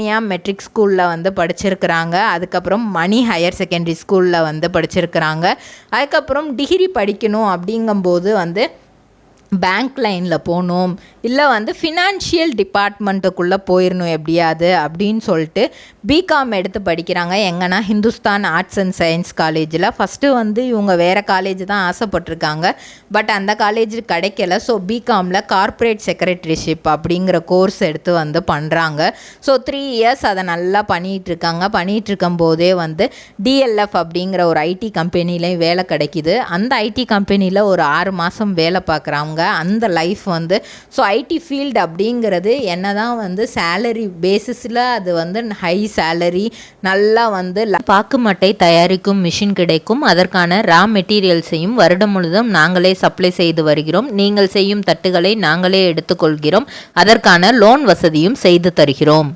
Saranya matric ஸ்கூலில் வந்து படிச்சிருக்கிறாங்க. அதுக்கப்புறம் மணி ஹையர் செகண்டரி ஸ்கூலில் வந்து படிச்சிருக்கிறாங்க. அதுக்கப்புறம் டிகிரி படிக்கணும் அப்படிங்கும்போது வந்து பேங்க் லைனில் போகணும், இல்லை வந்து ஃபினான்ஷியல் டிபார்ட்மெண்ட்டுக்குள்ளே போயிடணும் எப்படியாது அப்படின்னு சொல்லிட்டு பிகாம் எடுத்து படிக்கிறாங்க. எங்கன்னா ஹிந்துஸ்தான் ஆர்ட்ஸ் அண்ட் சயின்ஸ் காலேஜில். ஃபஸ்ட்டு வந்து இவங்க வேறு காலேஜ் தான் ஆசைப்பட்டிருக்காங்க, பட் அந்த காலேஜ் கிடைக்கல. ஸோ பிகாமில் கார்ப்பரேட் செக்ரட்டரிஷிப் அப்படிங்கிற கோர்ஸ் எடுத்து வந்து பண்ணுறாங்க. ஸோ 3 இயர்ஸ் அதை நல்லா பண்ணிகிட்ருக்காங்க. பண்ணிகிட்ருக்கும் போதே வந்து டிஎல்எஃப் அப்படிங்கிற ஒரு ஐடி கம்பெனிலையும் வேலை கிடைக்கிது. அந்த ஐடி கம்பெனியில் ஒரு 6 மாதம் வேலை பார்க்குறாங்க. அந்த லைஃப் வந்து ஸோ ஐடி ஃபீல்டு அப்படிங்கிறது என்ன தான் வந்து சேலரி பேசிஸில் அது வந்து ஹை சேலரி, நல்லா வந்து பாக்குமட்டை தயாரிக்கும் மிஷின் கிடைக்கும். அதற்கான ரா மெட்டீரியல்ஸையும் வருடம் முழுதும் நாங்களே சப்ளை செய்து வருகிறோம். நீங்கள் செய்யும் தட்டுகளை நாங்களே எடுத்துக்கொள்கிறோம். அதற்கான லோன் வசதியும் செய்து தருகிறோம்.